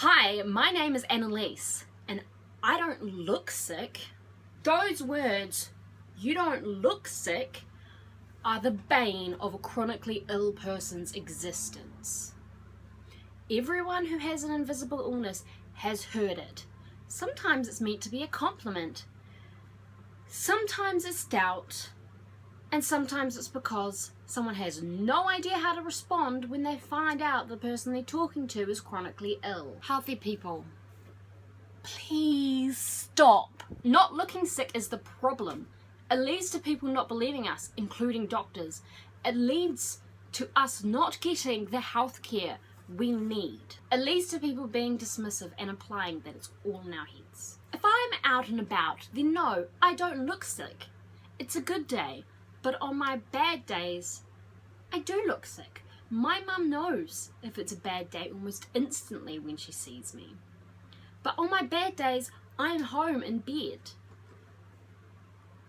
Hi, my name is Annelise, and I don't look sick. Those words, "you don't look sick," are the bane of a chronically ill person's existence. Everyone who has an invisible illness has heard it. Sometimes it's meant to be a compliment. Sometimes it's doubt. And sometimes it's because someone has no idea how to respond when they find out the person they're talking to is chronically ill. Healthy people, please stop. Not looking sick is the problem. It leads to people not believing us, including doctors. It leads to us not getting the health care we need. It leads to people being dismissive and implying that it's all in our heads. If I'm out and about, then no, I don't look sick. It's a good day. But on my bad days, I do look sick. My mum knows if it's a bad day almost instantly when she sees me. But on my bad days, I'm home in bed.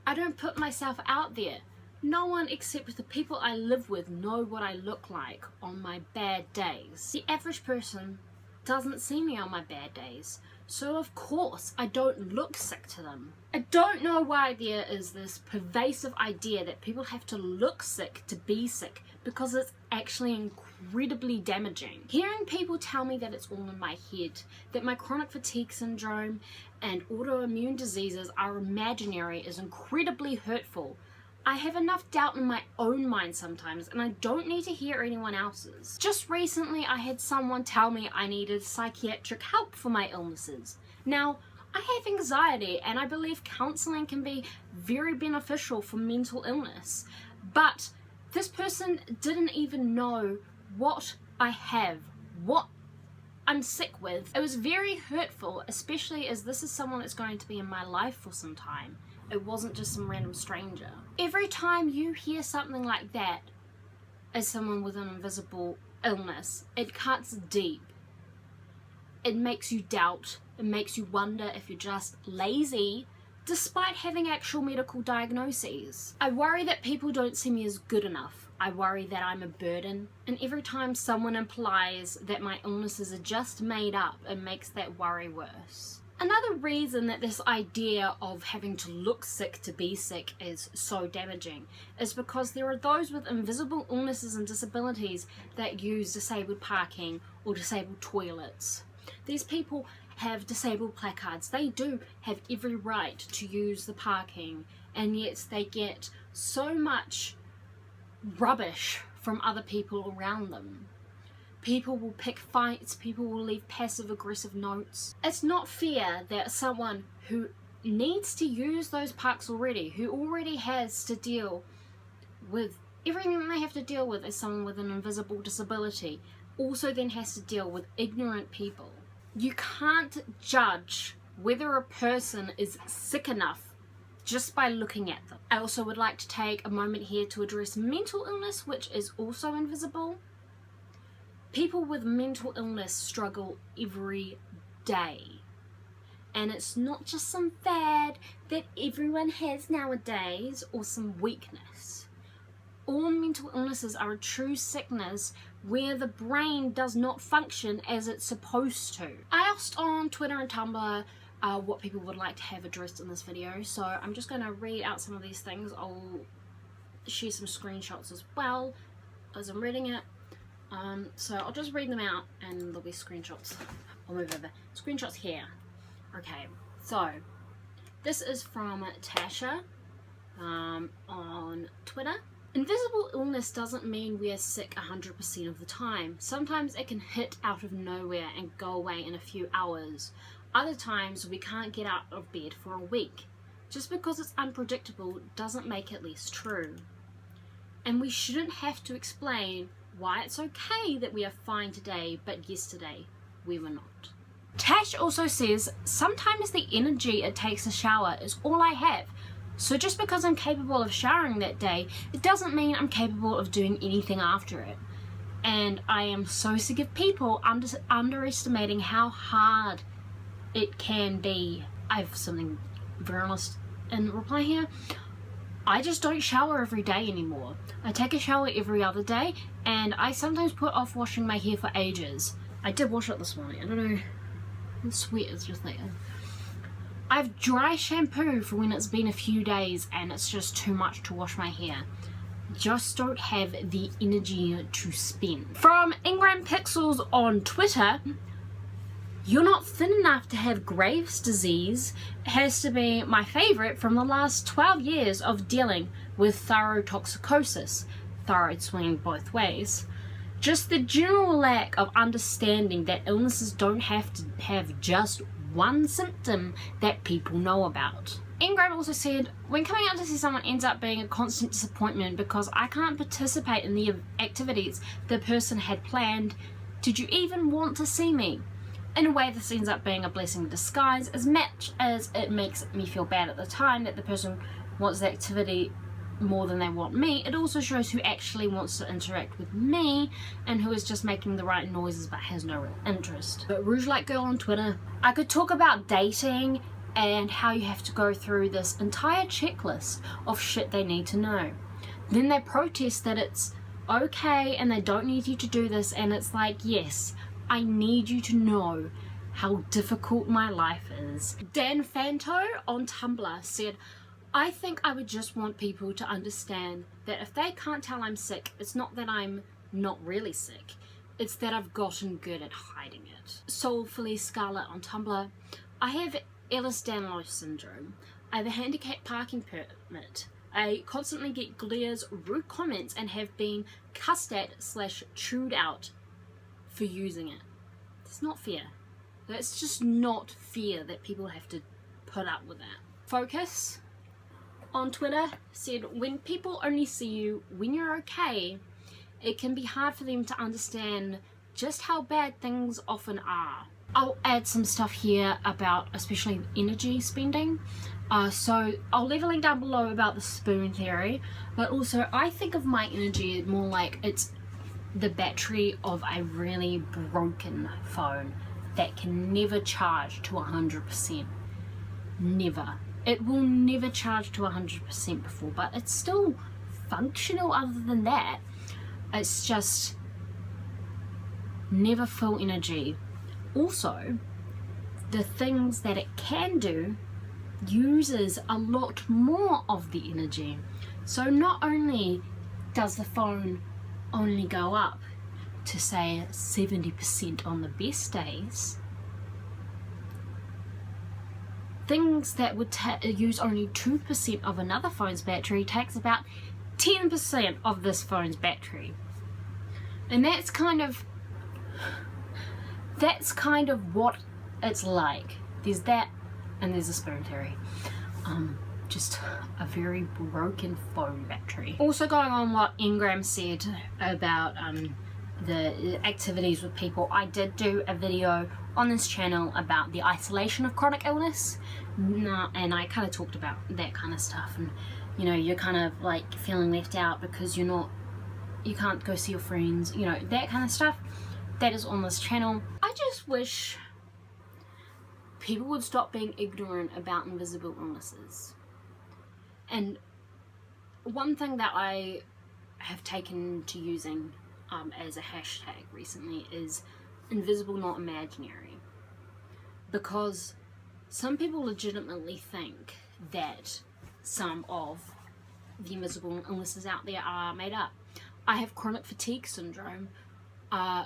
I don't put myself out there. No one except the people I live with know what I look like on my bad days. The average person doesn't see me on my bad days, so of course I don't look sick to them. I don't know why there is this pervasive idea that people have to look sick to be sick, because it's actually incredibly damaging. Hearing people tell me that it's all in my head, that my chronic fatigue syndrome and autoimmune diseases are imaginary, is incredibly hurtful. I have enough doubt in my own mind sometimes, and I don't need to hear anyone else's. Just recently I had someone tell me I needed psychiatric help for my illnesses. Now, I have anxiety and I believe counselling can be very beneficial for mental illness, but this person didn't even know what I have, what I'm sick with. It was very hurtful, especially as this is someone that's going to be in my life for some time. It wasn't just some random stranger. Every time you hear something like that as someone with an invisible illness, it cuts deep. It makes you doubt. It makes you wonder if you're just lazy despite having actual medical diagnoses. I worry that people don't see me as good enough. I worry that I'm a burden, and every time someone implies that my illnesses are just made up, it makes that worry worse. Another reason that this idea of having to look sick to be sick is so damaging is because there are those with invisible illnesses and disabilities that use disabled parking or disabled toilets. These people have disabled placards. They do have every right to use the parking, and yet they get so much rubbish from other people around them. People will pick fights, people will leave passive-aggressive notes. It's not fair that someone who needs to use those parks already, who already has to deal with everything they have to deal with as someone with an invisible disability, also then has to deal with ignorant people. You can't judge whether a person is sick enough just by looking at them. I also would like to take a moment here to address mental illness, which is also invisible. People with mental illness struggle every day. And it's not just some fad that everyone has nowadays or some weakness. All mental illnesses are a true sickness where the brain does not function as it's supposed to. I asked on Twitter and Tumblr what people would like to have addressed in this video, so I'm just going to read out some of these things. I'll share some screenshots as well as I'm reading it. So I'll just read them out and there'll be screenshots. I'll move over. Screenshots here. Okay, so this is from Tasha on Twitter. Invisible illness doesn't mean we're sick 100% of the time. Sometimes it can hit out of nowhere and go away in a few hours. Other times we can't get out of bed for a week. Just because it's unpredictable doesn't make it less true. And we shouldn't have to explain why it's okay that we are fine today, but yesterday we were not. Tash also says, sometimes the energy it takes to shower is all I have. So just because I'm capable of showering that day, it doesn't mean I'm capable of doing anything after it. And I am so sick of people underestimating how hard it can be. I have something very honest in reply here. I just don't shower every day anymore. I take a shower every other day, and I sometimes put off washing my hair for ages. I did wash it this morning. I don't know, the sweat is just there. I have dry shampoo for when it's been a few days and it's just too much to wash my hair. Just don't have the energy to spend. From Ingram Pixels on Twitter, you're not thin enough to have Graves' disease has to be my favourite from the last 12 years of dealing with thyrotoxicosis, thyroid swinging both ways. Just the general lack of understanding that illnesses don't have to have just one symptom that people know about. Ingram also said, when coming out to see someone ends up being a constant disappointment because I can't participate in the activities the person had planned, did you even want to see me? In a way, this ends up being a blessing in disguise. As much as it makes me feel bad at the time that the person wants the activity more than they want me, it also shows who actually wants to interact with me and who is just making the right noises but has no real interest. But Rouge Light Girl on Twitter, I could talk about dating and how you have to go through this entire checklist of shit they need to know. Then they protest that it's okay and they don't need you to do this, and it's like, yes, I need you to know how difficult my life is. Dan Fanto on Tumblr said, I think I would just want people to understand that if they can't tell I'm sick, it's not that I'm not really sick, it's that I've gotten good at hiding it. Soulfully Scarlet on Tumblr, I have Ehlers-Danlos syndrome. I have a handicapped parking permit. I constantly get glares, rude comments, and have been cussed at / chewed out for using it. It's not fair. It's just not fair that people have to put up with that. Focus on Twitter said, when people only see you when you're okay, it can be hard for them to understand just how bad things often are. I'll add some stuff here about especially energy spending. So I'll leave a link down below about the spoon theory, but also I think of my energy more like it's the battery of a really broken phone that can never charge to 100%. Never. It will never charge to 100% before, but it's still functional other than that. It's just never full energy. Also, the things that it can do uses a lot more of the energy. So not only does the phone only go up to say 70% on the best days, things that would use only 2% of another phone's battery takes about 10% of this phone's battery. And that's kind of what it's like. There's that, and there's a spoon theory. Just a very broken phone battery. Also going on what Ingram said about the activities with people, I did do a video on this channel about the isolation of chronic illness, and I kind of talked about that kind of stuff, and you know, you're kind of like feeling left out because you can't go see your friends, you know, that kind of stuff. That is on this channel. I just wish people would stop being ignorant about invisible illnesses. And one thing that I have taken to using as a hashtag recently is invisible not imaginary, because some people legitimately think that some of the invisible illnesses out there are made up. I have chronic fatigue syndrome,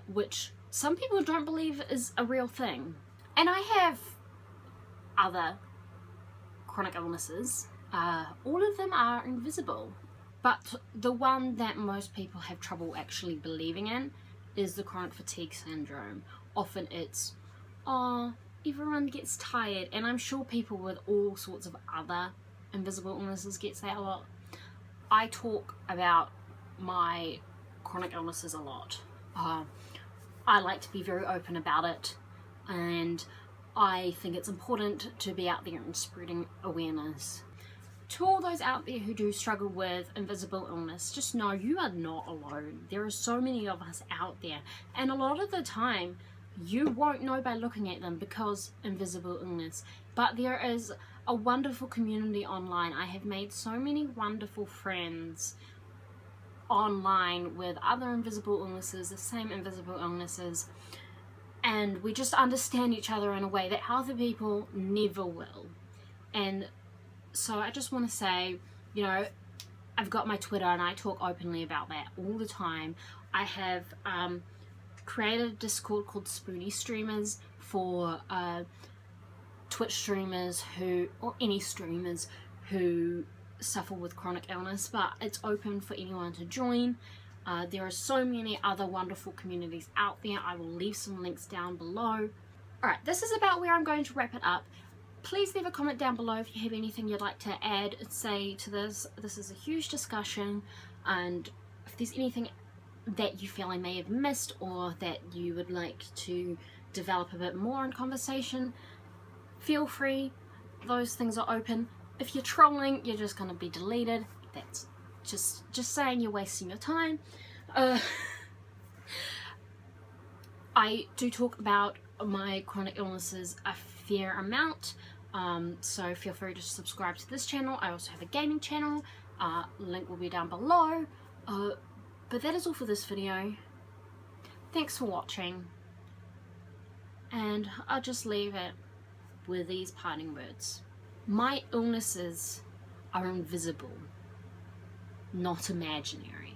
which some people don't believe is a real thing, and I have other chronic illnesses. All of them are invisible, but the one that most people have trouble actually believing in is the chronic fatigue syndrome. Often it's, oh, everyone gets tired, and I'm sure people with all sorts of other invisible illnesses gets that a lot. I talk about my chronic illnesses a lot. I like to be very open about it, and I think it's important to be out there and spreading awareness. To all those out there who do struggle with invisible illness, just know you are not alone. There are so many of us out there, and a lot of the time you won't know by looking at them because invisible illness, but there is a wonderful community online. I have made so many wonderful friends online with other invisible illnesses, the same invisible illnesses, and we just understand each other in a way that other people never will. And so I just want to say, you know, I've got my Twitter and I talk openly about that all the time. I have created a Discord called Spoony Streamers for Twitch streamers who, or any streamers who suffer with chronic illness, but it's open for anyone to join. There are so many other wonderful communities out there. I will leave some links down below. Alright, this is about where I'm going to wrap it up. Please leave a comment down below if you have anything you'd like to add and say to this. This is a huge discussion, and if there's anything that you feel I may have missed or that you would like to develop a bit more in conversation, feel free. Those things are open. If you're trolling, you're just going to be deleted. That's just saying you're wasting your time. I do talk about my chronic illnesses a fair amount, so feel free to subscribe to this channel. I also have a gaming channel, link will be down below. But that is all for this video. Thanks for watching, and I'll just leave it with these parting words. My illnesses are invisible, not imaginary.